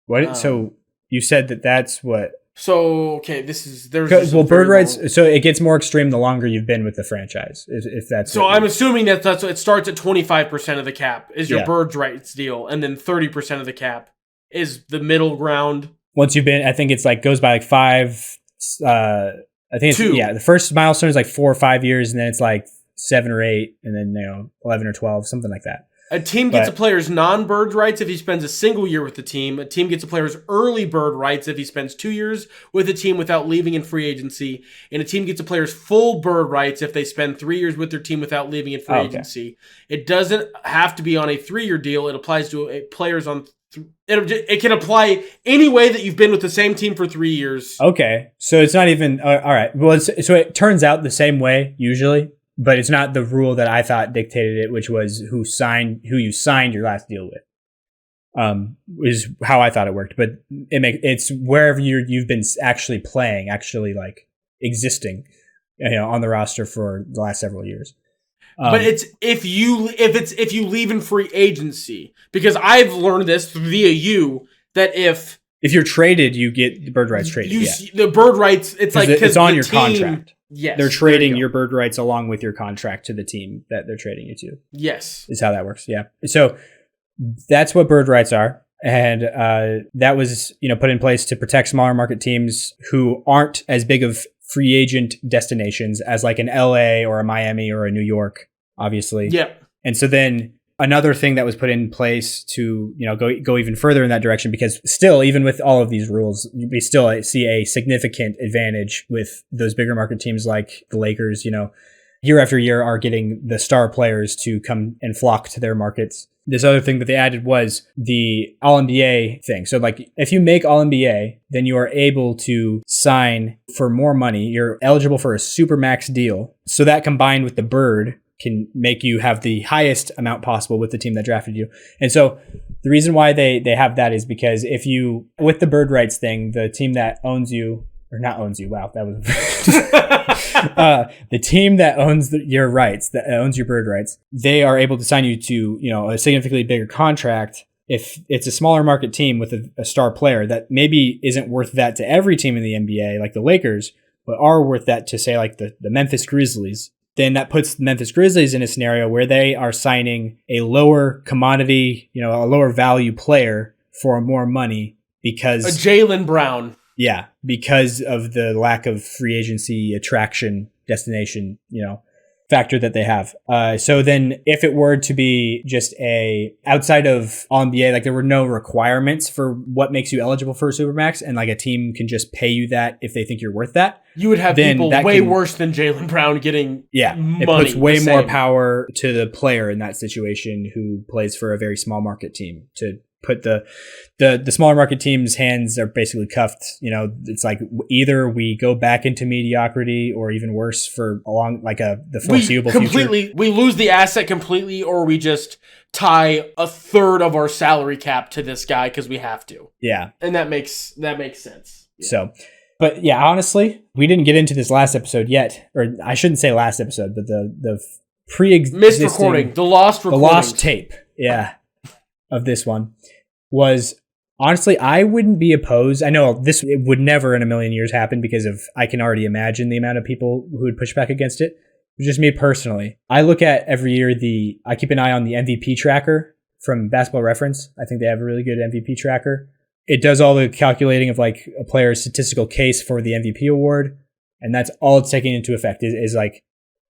What? So you said that's what? So, okay, bird rights, so it gets more extreme the longer you've been with the franchise, if that's... So I'm assuming that's what it starts at 25% of the cap is your bird rights deal, and then 30% of the cap is the middle ground. Once you've been, I think it's goes by 5, I think it's, 2. The first milestone is 4 or 5 years, and then it's 7 or 8, and then 11 or 12, something like that. A team gets a player's non-bird rights if he spends a single year with the team. A team gets a player's early bird rights if he spends 2 years with the team without leaving in free agency. And a team gets a player's full bird rights if they spend 3 years with their team without leaving in free agency. It doesn't have to be on a 3-year deal. It applies to players on... It can apply any way that you've been with the same team for 3 years. Okay. So it's not even... all right. Well, so it turns out the same way, usually. But it's not the rule that I thought dictated it, which was who you signed your last deal with. Is how I thought it worked. But it's wherever you've been actually playing, existing, on the roster for the last several years. But it's if you leave in free agency, because I've learned this via you that if you're traded, you get the bird rights traded. The bird rights, it's on your contract. Yes. They're trading your bird rights along with your contract to the team that they're trading you to. Yes. Is how that works. Yeah. So that's what bird rights are. And that was, put in place to protect smaller market teams who aren't as big of free agent destinations as an LA or a Miami or a New York, obviously. Yeah. And so then another thing that was put in place to, go even further in that direction, because still, even with all of these rules, we still see a significant advantage with those bigger market teams like the Lakers, year after year are getting the star players to come and flock to their markets. This other thing that they added was the All-NBA thing. So if you make All-NBA, then you are able to sign for more money. You're eligible for a supermax deal. So that combined with the bird can make you have the highest amount possible with the team that drafted you. And so the reason why they have that is because with the bird rights thing, the team that owns you, or not owns you, wow, that was the team that owns your rights, that owns your bird rights, they are able to sign you to, a significantly bigger contract. If it's a smaller market team with a star player that maybe isn't worth that to every team in the NBA, like the Lakers, but are worth that to say the Memphis Grizzlies, then that puts the Memphis Grizzlies in a scenario where they are signing a lower commodity, a lower value player for more money because... A Jaylen Brown. Yeah, because of the lack of free agency attraction destination, factor that they have. So then if it were to be just outside of NBA, like there were no requirements for what makes you eligible for a Supermax, and like a team can just pay you that if they think you're worth that. You would have people way worse than Jaylen Brown getting money. It puts way more power to the player in that situation who plays for a very small market team to put the smaller market teams' hands are basically cuffed. It's like either we go back into mediocrity or even worse for the foreseeable future. We lose the asset completely, or we just tie a third of our salary cap to this guy because we have to. Yeah. And that makes sense. Yeah. So, but yeah, honestly, we didn't get into this last episode yet, or I shouldn't say last episode, but the missed recording, the lost tape. Yeah. Of this one was honestly, I wouldn't be opposed. I know it would never in a million years happen because I can already imagine the amount of people who would push back against it. Just me personally, I look at every year I keep an eye on the MVP tracker from Basketball Reference. I think they have a really good MVP tracker. It does all the calculating of like a player's statistical case for the MVP award, and that's all it's taking into effect is like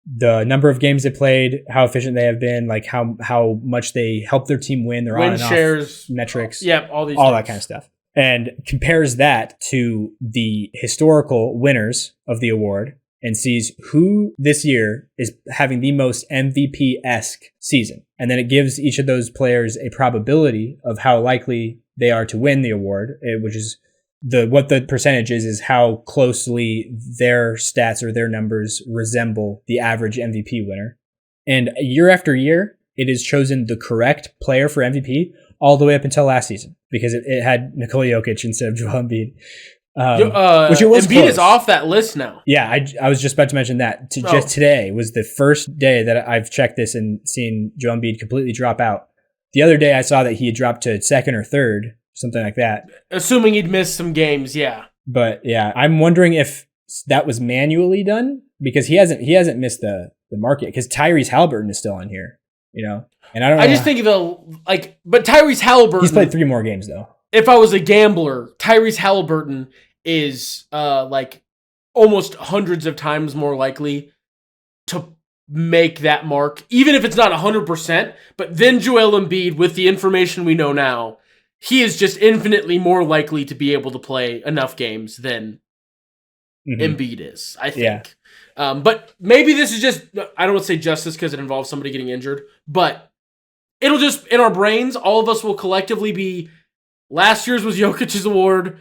the number of games they played, how efficient they have been, like how much they help their team win, their on and shares, off metrics, all that kind of stuff, and compares that to the historical winners of the award and sees who this year is having the most MVP-esque season. And then it gives each of those players a probability of how likely they are to win the award, which is what the percentage is how closely their stats or their numbers resemble the average MVP winner. And year after year, it has chosen the correct player for MVP all the way up until last season because it had Nikola Jokic instead of Joel Embiid. Which it was Embiid close. Is off that list now. Yeah, I was just about to mention that. Just today was the first day that I've checked this and seen Joel Embiid completely drop out. The other day I saw that he had dropped to second or third, something like that. Assuming he'd missed some games, yeah. But yeah, I'm wondering if that was manually done because he hasn't missed the market because Tyrese Haliburton is still on here, And I don't know. I just think but Tyrese Haliburton. He's played 3 more games though. If I was a gambler, Tyrese Haliburton is almost hundreds of times more likely to make that mark, even if it's not 100%. But then Joel Embiid, with the information we know now, he is just infinitely more likely to be able to play enough games than Embiid is, I think. Yeah. But maybe this is just, I don't want to say justice because it involves somebody getting injured, but it'll just, in our brains, all of us will collectively be, last year's was Jokic's award,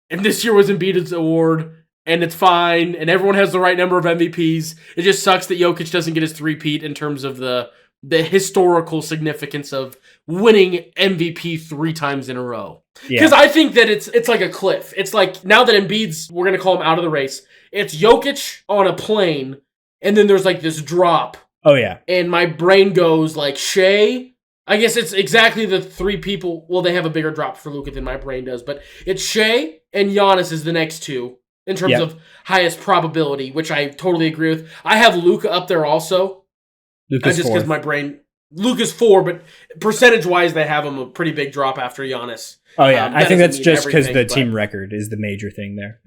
and this year was Embiid's award, and it's fine, and everyone has the right number of MVPs. It just sucks that Jokic doesn't get his three-peat in terms of the historical significance of winning MVP 3 times in a row. Because I think that it's like a cliff. It's like, now that Embiid's, we're going to call him out of the race, it's Jokic on a plane, and then there's like this drop. Oh, yeah. And my brain goes like, Shea. I guess it's exactly the 3 people. Well, they have a bigger drop for Luka than my brain does, but it's Shea and Giannis is the next 2 in terms of highest probability, which I totally agree with. I have Luka up there also. Luka's just because my brain, Luka's 4, but percentage-wise, they have him a pretty big drop after Giannis. Oh yeah, I think that's just because the team record is the major thing there.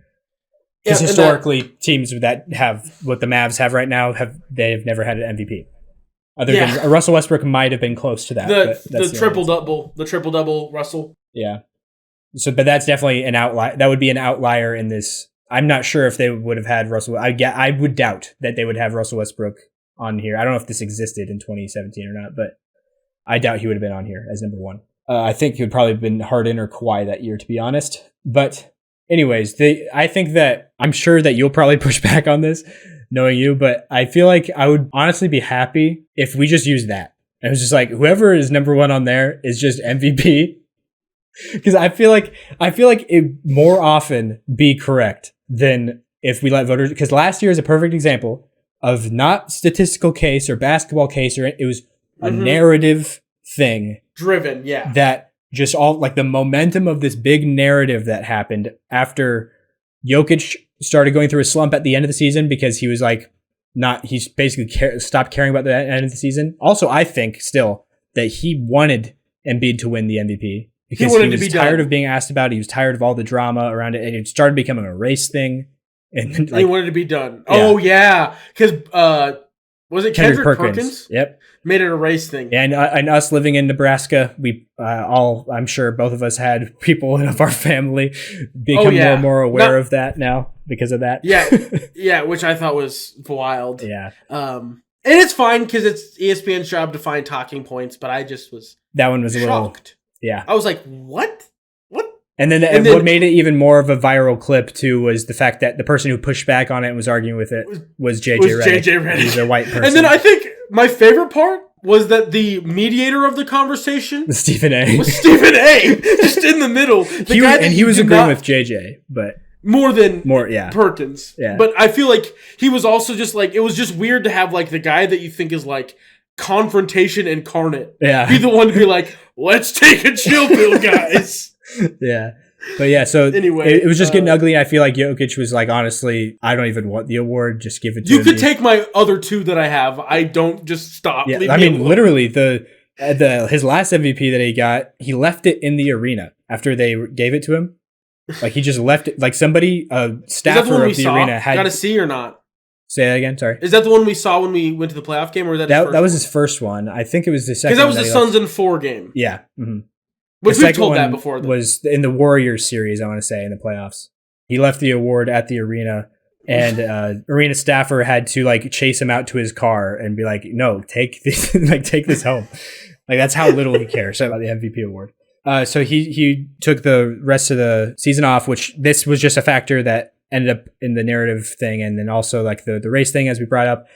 Because historically, teams that have what the Mavs have right now have never had an MVP. Other than Russell Westbrook might have been close to that. The triple double Russell. Yeah. So, but that's definitely an outlier. That would be an outlier in this. I'm not sure if they would have had Russell. I would doubt that they would have Russell Westbrook on here. I don't know if this existed in 2017 or not, but I doubt he would have been on here as number 1. I think he would probably have been Harden or Kawhi that year, to be honest. But anyways, I think that I'm sure that you'll probably push back on this, knowing you, but I feel like I would honestly be happy if we just used that. And it was just like, whoever is number 1 on there is just MVP. Because I feel like it more often be correct than if we let voters, because last year is a perfect example of not statistical case or basketball case, or it was a narrative thing. Driven, yeah. That just all like the momentum of this big narrative that happened after Jokic started going through a slump at the end of the season because he was like, he's basically stopped caring about the end of the season. Also, I think still that he wanted Embiid to win the MVP because he was tired of being asked about it. He was tired of all the drama around it, and it started becoming a race thing. And he wanted to be done. Yeah. Oh yeah, because Was it Kendrick Perkins? Yep. Made it a race thing. And us living in Nebraska, we I'm sure both of us had people of our family become more and more aware of that now because of that. Yeah, which I thought was wild. Yeah. And it's fine because it's ESPN's job to find talking points, but I just was that one was shocked. A little, yeah. I was like, what? And then what made it even more of a viral clip, too, was the fact that the person who pushed back on it and was arguing with it was JJ Redick. He's a white person. And then I think my favorite part was that the mediator of the conversation was Stephen A. Just in the middle. He was agreeing with JJ, but... More, Perkins. Yeah. But I feel like he was also just like... It was just weird to have like the guy that you think is like confrontation incarnate. Yeah. Be the one to be like, let's take a chill pill, guys. Yeah. But yeah, so anyway, it was just getting ugly. I feel like Jokić was like, honestly, I don't even want the award. Just give it to him. You could take my other two that I have. I don't just stop. Yeah, I mean, literally, his last MVP that he got, he left it in the arena after they gave it to him. Like, he just left it. Like, somebody, a staffer of the arena had... Got a C or not? Say that again, sorry. Is that the one we saw when we went to the playoff game, or was that was his first one? I think it was the second. Because that was the Suns in 4 game. Yeah. Mm-hmm. Which we've told that before. Was in the Warriors series, I want to say, in the playoffs. He left the award at the arena, and arena staffer had to like chase him out to his car and be like, "No, take this, take this home." Like, that's how little he cares about the MVP award. So he took the rest of the season off, which this was just a factor that ended up in the narrative thing, and then also like the race thing, as we brought up.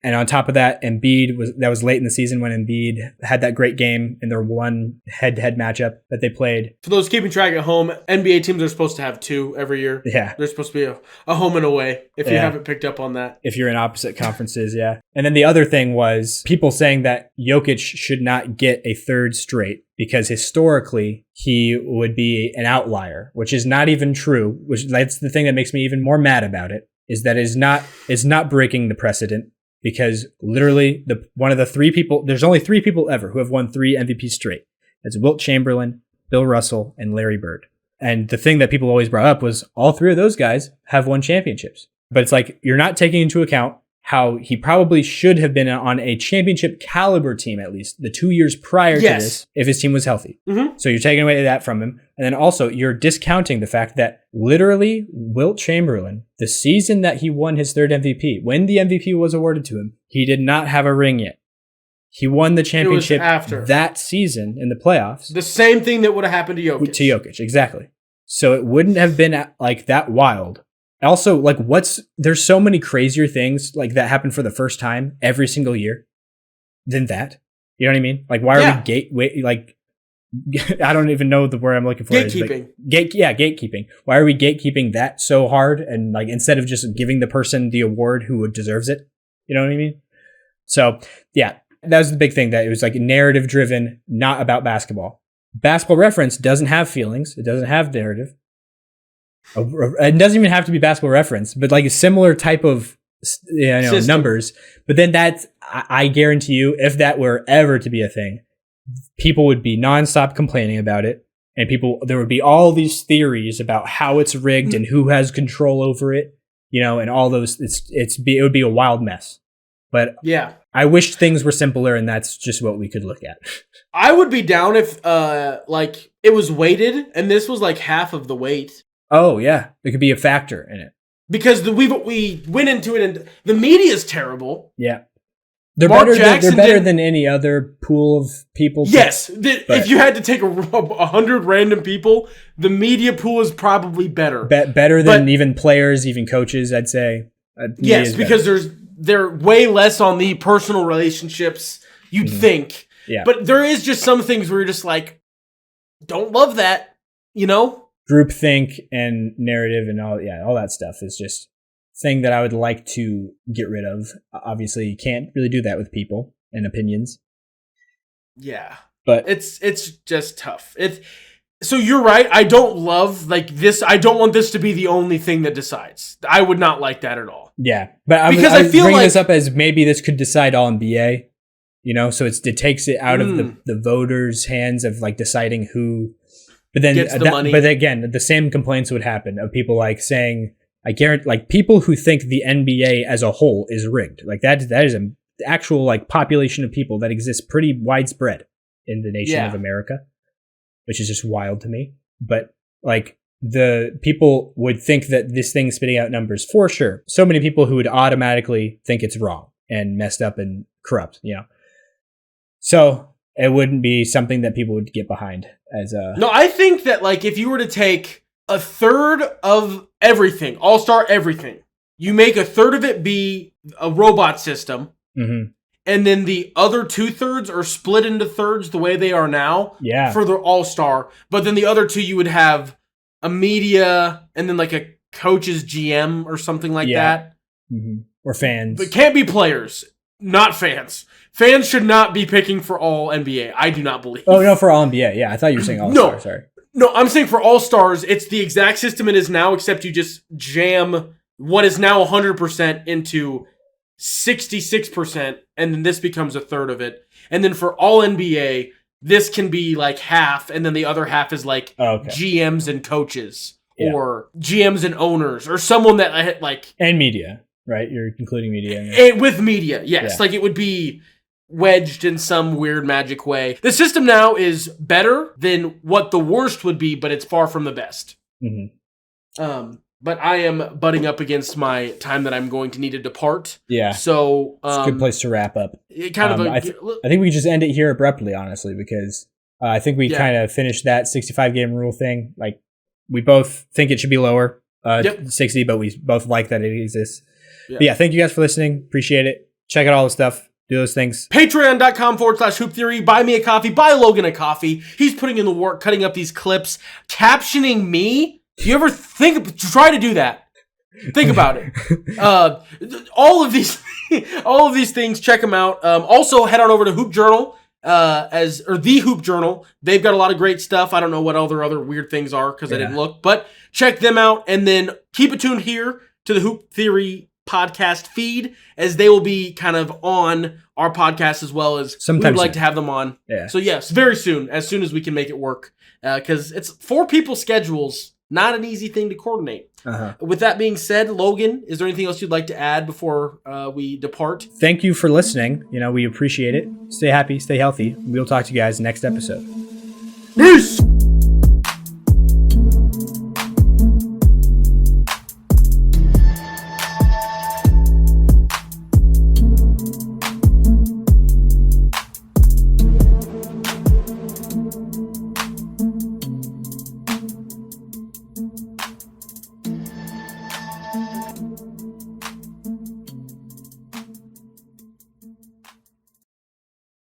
And on top of that, Embiid was late in the season when Embiid had that great game in their one head-to-head matchup that they played. For those keeping track at home, NBA teams are supposed to have 2 every year. Yeah. They're supposed to be a home and away, if you haven't picked up on that. If you're in opposite conferences, yeah. And then the other thing was people saying that Jokić should not get a 3rd straight because historically he would be an outlier, which is not even true, which that's the thing that makes me even more mad about it, is that it's not breaking the precedent. Because literally, one of the 3 people, there's only 3 people ever who have won 3 MVPs straight. It's Wilt Chamberlain, Bill Russell, and Larry Bird. And the thing that people always brought up was all 3 of those guys have won championships. But it's like, you're not taking into account how he probably should have been on a championship caliber team, at least the 2 years prior to this, if his team was healthy. Mm-hmm. So you're taking away that from him. And then also you're discounting the fact that literally Wilt Chamberlain, the season that he won his 3rd MVP, when the MVP was awarded to him, he did not have a ring yet. He won the championship that season in the playoffs. The same thing that would have happened to Jokić. To Jokić, exactly. So it wouldn't have been like that wild. Also, like, there's so many crazier things like that happen for the first time every single year than that. You know what I mean? Like, why are we I don't even know the word I'm looking for. Gatekeeping. Gatekeeping. Why are we gatekeeping that so hard? And like, instead of just giving the person the award who deserves it, you know what I mean? So yeah, that was the big thing, that it was like narrative driven, not about basketball. Basketball Reference doesn't have feelings. It doesn't have narrative. It doesn't even have to be Basketball Reference, but like a similar type of numbers. But then I guarantee you, if that were ever to be a thing, people would be nonstop complaining about it, and there would be all these theories about how it's rigged and who has control over it, and all those. It would be a wild mess. But yeah, I wish things were simpler, and that's just what we could look at. I would be down if like it was weighted, and this was like half of the weight. Oh yeah, there could be a factor in it because we went into it, and the media is terrible. Yeah. They're better than any other pool of people. Yes. If you had to take 100 random people, the media pool is probably better. Better than even players, even coaches, I'd say. Yes, because they're way less on the personal relationships, you'd think. Yeah. But there is just some things where you're just like, don't love that, Groupthink and narrative and all that stuff is just thing that I would like to get rid of. Obviously, you can't really do that with people and opinions. Yeah, but it's just tough. So you're right. I don't love like this. I don't want this to be the only thing that decides. I would not like that at all. Yeah, but I was bringing this up as maybe this could decide all NBA. So it takes it out of the voters' hands of like deciding who. But then gets the money. But again, the same complaints would happen of people like saying, I guarantee, like people who think the NBA as a whole is rigged. Like that actual like population of people that exists pretty widespread in the nation of America, which is just wild to me. But like the people would think that this thing's spitting out numbers for sure. So many people who would automatically think it's wrong and messed up and corrupt, you know. So it wouldn't be something that people would get behind as a... No, I think that like if you were to take a third of everything, all-star everything, you make a third of it be a robot system, and then the other 2/3 are split into thirds the way they are now for the all-star. But then the other two you would have a media and then like a coach's GM or something like that. Or fans. But can't be players, not fans. Fans should not be picking for all NBA. I do not believe. Oh, no, for all NBA. Yeah, I thought you were saying all-star. Sorry. No, I'm saying for all-stars, it's the exact system it is now, except you just jam what is now 100% into 66%, and then this becomes a third of it. And then for all NBA, this can be like half, and then the other half is like GMs and coaches, or GMs and owners, or someone that like... And media, right? You're including media. And with media, yes. Like it would be wedged in some weird magic way. The system now is better than what the worst would be, but it's far from the best. But I am butting up against my time that I'm going to need to depart. Yeah. So it's a good place to wrap up. I think we can just end it here abruptly, honestly, because I think we kind of finished that 65 game rule thing. Like we both think it should be lower, 60, but we both like that it exists. But yeah, thank you guys for listening. Appreciate it. Check out all the stuff. Do those things. Patreon.com/Hoop Theory. Buy me a coffee. Buy Logan a coffee. He's putting in the work, cutting up these clips, captioning me. Do you ever try to do that? Think about it. All of these things, check them out. Also, head on over to Hoop Journal, the Hoop Journal. They've got a lot of great stuff. I don't know what all their other weird things are because I didn't look, but check them out. And then keep it tuned here to the Hoop Theory podcast feed, as they will be kind of on our podcast as well as we would like to have them on. Yeah. So yes, very soon, as soon as we can make it work, because it's 4 people schedules. Not an easy thing to coordinate. With that being said, Logan, is there anything else you'd like to add before we depart? Thank you for listening. You know, we appreciate it. Stay happy, stay healthy. We'll talk to you guys next episode. Peace!